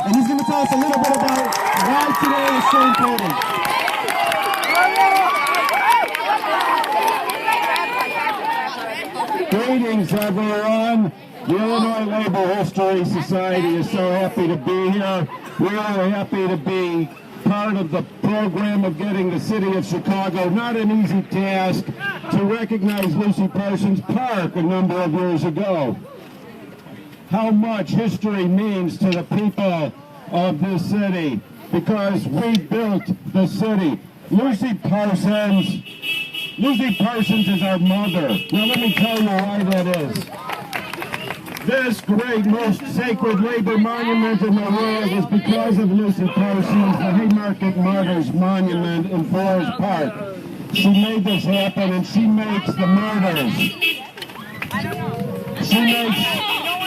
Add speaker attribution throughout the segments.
Speaker 1: and he's going to tell us a little bit about why today is so important.
Speaker 2: Greetings, everyone. The Illinois Labor History Society is so happy to be here. We are happy to be part of the program of getting the city of Chicago, not an easy task, to recognize Lucy Parsons Park a number of years ago. How much history means to the people of this city, because we built the city. Lucy Parsons is our mother. Now let me tell you why that is. This great, most sacred labor monument in the world is because of Lucy Parsons, the Haymarket Martyrs Monument in Forest Park. She made this happen, and she makes the martyrs. She makes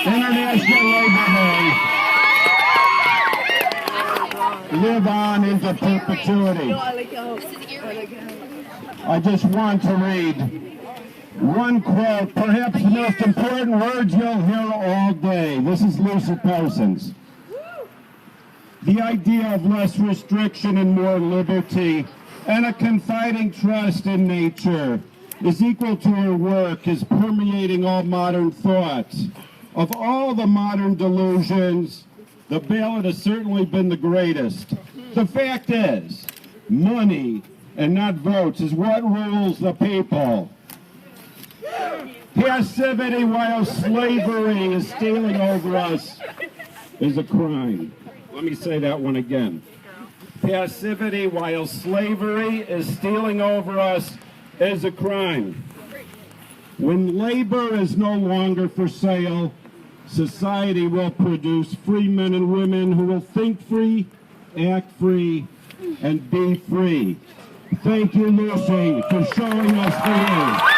Speaker 2: International Labor Day live on into perpetuity. I just want to read one quote, perhaps the most important words you'll hear all day. This is Lucy Parsons. The idea of less restriction and more liberty and a confiding trust in nature is equal to her work, is permeating all modern thoughts. Of all the modern delusions, the ballot has certainly been the greatest. The fact is, money and not votes is what rules the people. Passivity while slavery is stealing over us is a crime. Let me say that one again. Passivity while slavery is stealing over us is a crime. When labor is no longer for sale, society will produce free men and women who will think free, act free, and be free. Thank you, Lucy, for showing us the way.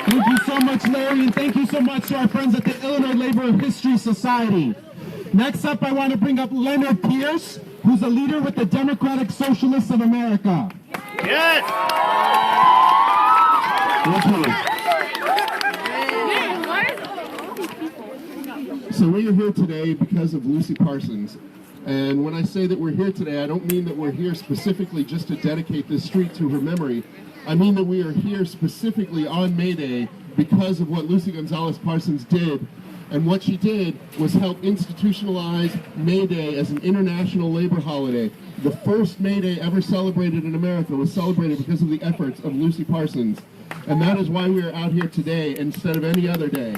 Speaker 1: Thank you so much, Larry, and thank you so much to our friends at the Illinois Labor History Society. Next up, I want to bring up Leonard Pierce, who's a leader with the Democratic Socialists of America.
Speaker 3: Yes!
Speaker 4: So we are here today because of Lucy Parsons. And when I say that we're here today, I don't mean that we're here specifically just to dedicate this street to her memory. I mean that we are here specifically on May Day because of what Lucy Gonzales Parsons did. And what she did was help institutionalize May Day as an international labor holiday. The first May Day ever celebrated in America was celebrated because of the efforts of Lucy Parsons. And that is why we are out here today instead of any other day.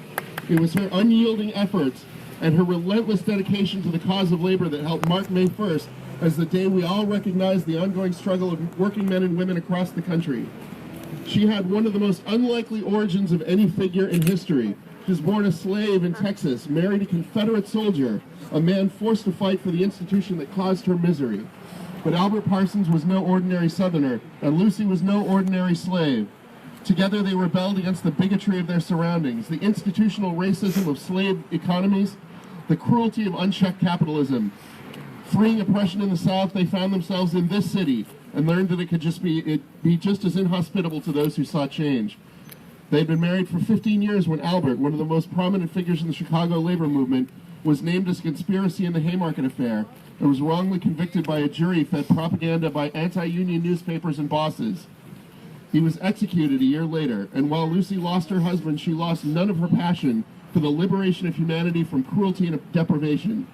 Speaker 4: It was her unyielding efforts and her relentless dedication to the cause of labor that helped mark May 1st as the day we all recognize the ongoing struggle of working men and women across the country. She had one of the most unlikely origins of any figure in history. She was born a slave in Texas, married a Confederate soldier, a man forced to fight for the institution that caused her misery. But Albert Parsons was no ordinary Southerner, and Lucy was no ordinary slave. Together they rebelled against the bigotry of their surroundings, the institutional racism of slave economies, the cruelty of unchecked capitalism. Freeing oppression in the South, they found themselves in this city and learned that it could be just as inhospitable to those who sought change. They had been married for 15 years when Albert, one of the most prominent figures in the Chicago labor movement, was named as conspiracy in the Haymarket affair and was wrongly convicted by a jury fed propaganda by anti-union newspapers and bosses. He was executed a year later, and while Lucy lost her husband, she lost none of her passion for the liberation of humanity from cruelty and deprivation.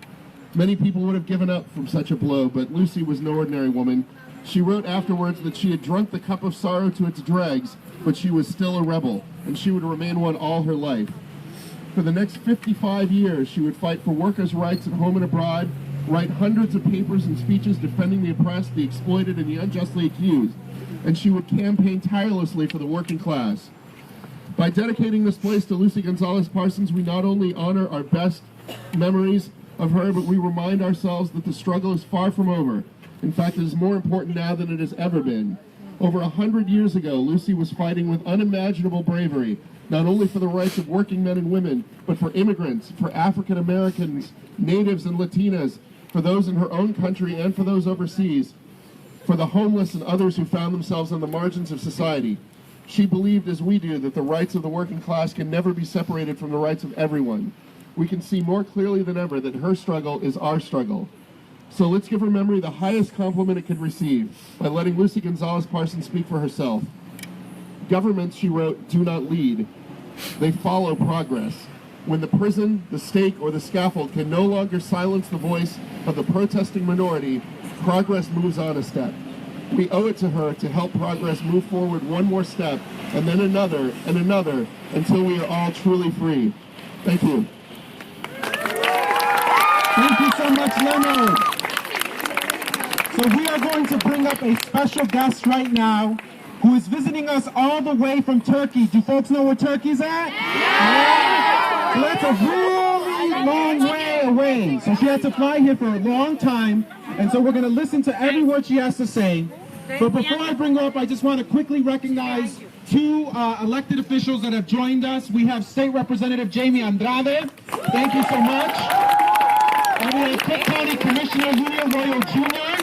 Speaker 4: Many people would have given up from such a blow, but Lucy was no ordinary woman. She wrote afterwards that she had drunk the cup of sorrow to its dregs, but she was still a rebel, and she would remain one all her life. For the next 55 years, she would fight for workers' rights at home and abroad, write hundreds of papers and speeches defending the oppressed, the exploited, and the unjustly accused, and she would campaign tirelessly for the working class. By dedicating this place to Lucy Gonzales Parsons, we not only honor our best memories of her, but we remind ourselves that the struggle is far from over. In fact, it is more important now than it has ever been. Over 100 years ago, Lucy was fighting with unimaginable bravery, not only for the rights of working men and women, but for immigrants, for African Americans, natives and Latinas, for those in her own country and for those overseas, for the homeless and others who found themselves on the margins of society. She believed, as we do, that the rights of the working class can never be separated from the rights of everyone. we can see more clearly than ever that her struggle is our struggle. So let's give her memory the highest compliment it could receive by letting Lucy Gonzales Parsons speak for herself. Governments, she wrote, do not lead. They follow progress. When the prison, the stake, or the scaffold can no longer silence the voice of the protesting minority, progress moves on a step. We owe it to her to help progress move forward one more step, and then another, and another, until we are all truly free. Thank you.
Speaker 1: Thank you so much, Leonard. So we are going to bring up a special guest right now who is visiting us all the way from Turkey. Do folks know where Turkey's at? Yeah. So that's a really long way away. So she had to fly here for a long time, and so we're going to listen to every word she has to say. But before I bring her up, I just want to quickly recognize two elected officials that have joined us. We have State Representative Jamie Andrade. Thank you so much. And we have Cook County Commissioner Louis Arroyo Jr.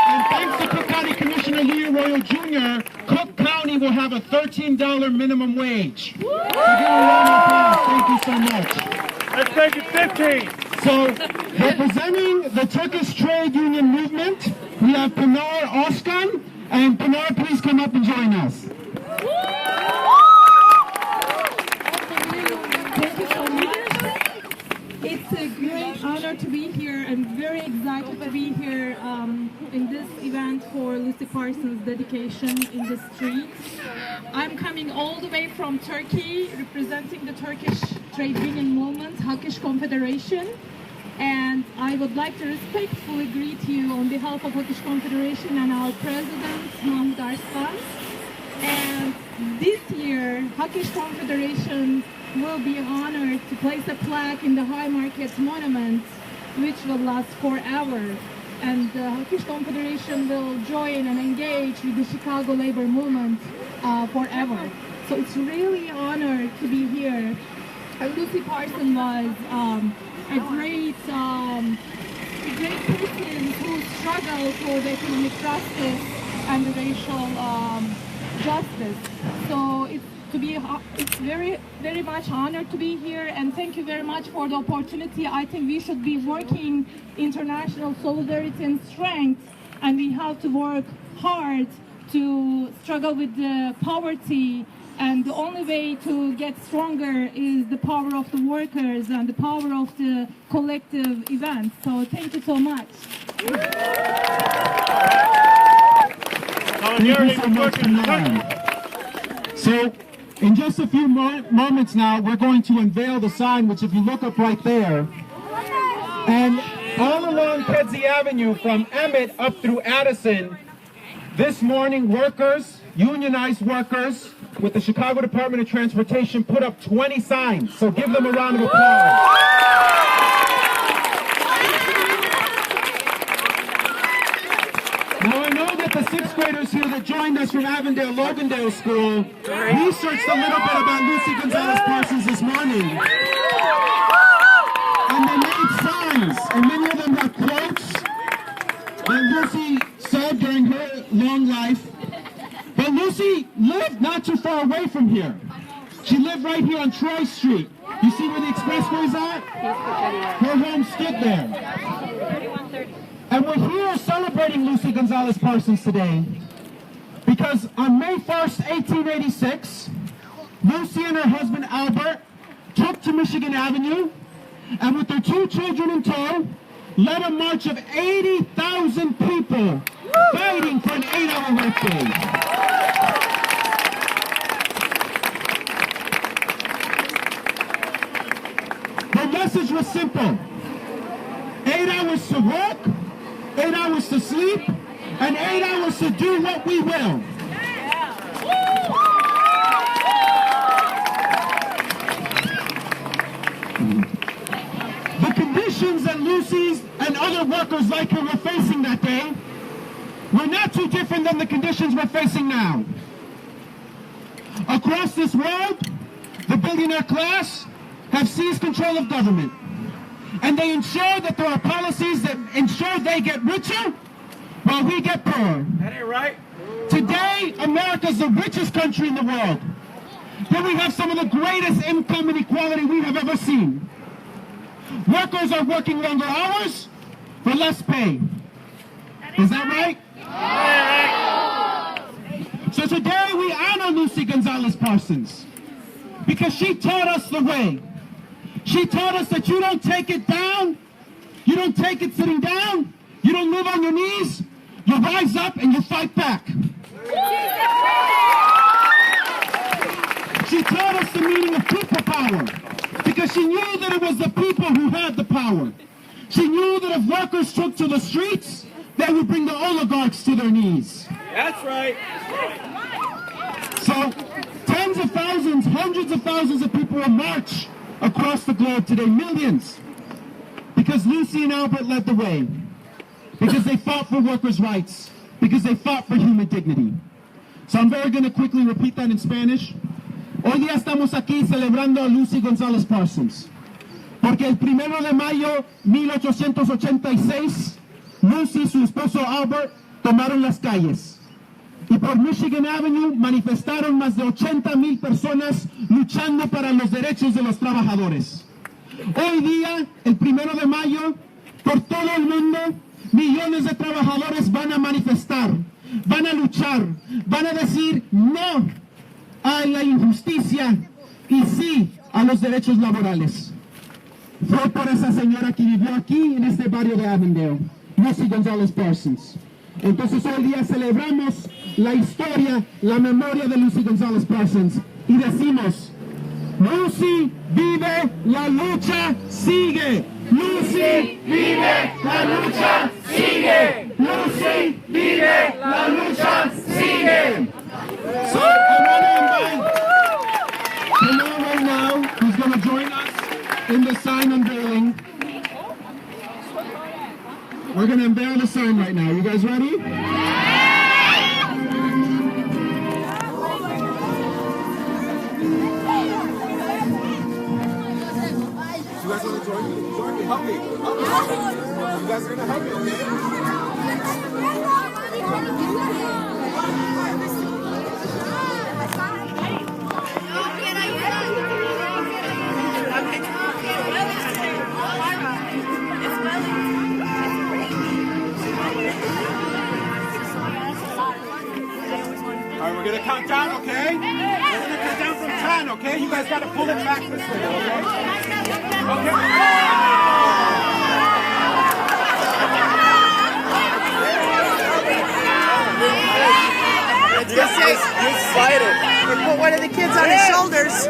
Speaker 1: And thanks to Cook County Commissioner Louis Arroyo Jr., Cook County will have a $13 minimum wage. So give a round of applause. Thank you so much.
Speaker 3: Let's make it 15.
Speaker 1: So, representing the Turkish trade union movement, we have Pinar Özkan. And Pinar, please come up and join us.
Speaker 5: Thank you so much. It's a great honor to be here and very excited to be here in this event for Lucy Parsons' dedication in the streets. I'm coming all the way from Turkey, representing the Turkish trade union movement, Hakish Confederation. And I would like to respectfully greet you on behalf of Hakish Confederation and our president, Mahmoud Arslan. And this year, Hakish Confederation will be honored to place a plaque in the High Market Monument, which will last 4 hours. And the Hakish Confederation will join and engage with the Chicago labor movement forever. So it's really an honor to be here. And Lucy Parsons was a great person who struggled for the economic justice and the racial justice. So it's very much honored to be here, and thank you very much for the opportunity. I think we should be working international solidarity and strength, and we have to work hard to struggle with the poverty. And the only way to get stronger is the power of the workers and the power of the collective events. So thank you so much.
Speaker 1: Thank you so much, Pinar. So, in just a few moments now, we're going to unveil the sign, which if you look up right there, and all along Kedzie Avenue from Emmett up through Addison, this morning workers, unionized workers, with the Chicago Department of Transportation put up 20 signs. So give them a round of applause. Now I know that the 6th graders here that joined us from Avondale-Logandale School researched a little bit about Lucy Gonzales Parsons this morning. And they made signs, and many of them have quotes that Lucy said during her long life. But Lucy lived not too far away from here. She lived right here on Troy Street. You see where the expressway's at? Her home stood there. And we're here celebrating Lucy Gonzales Parsons today because on May 1st, 1886, Lucy and her husband Albert took to Michigan Avenue and with their 2 children in tow, led a march of 80,000 people fighting for an 8-hour workday. The message was simple. 8 hours to work, 8 hours to sleep, and 8 hours to do what we will. The conditions that Lucy's and other workers like her were facing that day were not too different than the conditions we're facing now. Across this world, the billionaire class have seized control of government. And they ensure that there are policies that ensure they get richer while we get poorer.
Speaker 3: That ain't right.
Speaker 1: Today, America is the richest country in the world. then we have some of the greatest income inequality we have ever seen. Workers are working longer hours for less pay. Is that right? So today we honor Lucy Gonzales Parsons because she taught us the way. She taught us that you don't take it down, you don't take it sitting down, you don't live on your knees, you rise up and you fight back. She taught us the meaning of people power because she knew that it was the people who had the power. She knew that if workers took to the streets, they would bring the oligarchs to their knees.
Speaker 3: That's right.
Speaker 1: So tens of thousands, hundreds of thousands of people will march across the globe today, millions, because Lucy and Albert led the way, because they fought for workers' rights, because they fought for human dignity. So I'm very going to quickly repeat that in Spanish. Hoy día estamos aquí celebrando a Lucy Gonzales Parsons, porque el 1 de mayo 1886, Lucy y su esposo Albert tomaron las calles. Y por Michigan Avenue manifestaron más de 80,000 personas luchando para los derechos de los trabajadores. Hoy día, el 1 de mayo, por todo el mundo, millones de trabajadores van a manifestar, van a luchar, van a decir no a la injusticia y sí a los derechos laborales. Fue por esa señora que vivió aquí en este barrio de Avondale, Lucy Gonzales Parsons. Entonces hoy día celebramos la historia, la memoria de Lucy Gonzales Parsons y decimos, Lucy vive, la lucha sigue. Lucy vive, la lucha sigue. Lucy vive, la lucha sigue. So I want to invite Camille right now, who's going to join us in the sign unveiling. We're going to unveil the sign right now. You guys ready?
Speaker 3: You guys want to join me? Join me. Help me. Help me. You guys are going to help me, okay? All right, we're going to count down, okay? We're going to count down from 10, okay? You guys got to pull it back this way, okay? Okay.
Speaker 6: Just say, you excited. Or put one of the kids on his shoulders.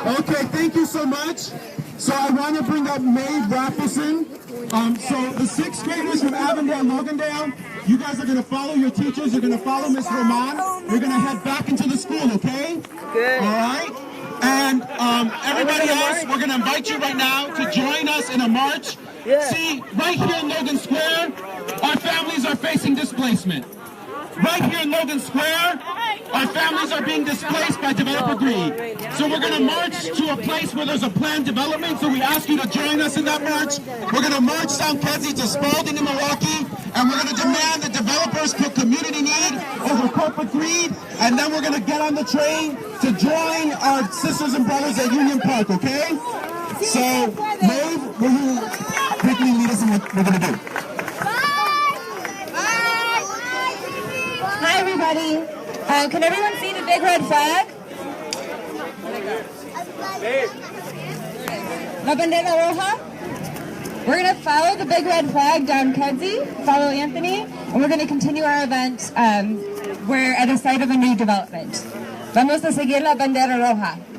Speaker 1: Okay, thank you so much. So I want to bring up Maeve Raffleson. So the sixth graders from Avondale, Logandale, you guys are going to follow your teachers. You're going to follow Miss Roman. You're going to head back into the school, okay?
Speaker 6: Good.
Speaker 1: All right? And everybody else, we're going to invite you right now to join us in a march.
Speaker 6: Yeah.
Speaker 1: See, right here in Logan Square, our families are facing displacement. Right here in Logan Square, our families are being displaced by developer greed. So we're going to march to a place where there's a planned development, so we ask you to join us in that march. We're going to march down Kedzie to Spalding in Milwaukee, and we're going to demand that developers put community need over corporate greed, and then we're going to get on the train to join our sisters and brothers at Union Park, okay? So, Maeve, will you quickly lead us in what we're going to do?
Speaker 7: Hi, everybody. Can everyone see the big red flag? La bandera roja? We're going to follow the big red flag down Kedzie, follow Anthony, and we're going to continue our event we're at the site of a new development. Vamos a seguir la bandera roja.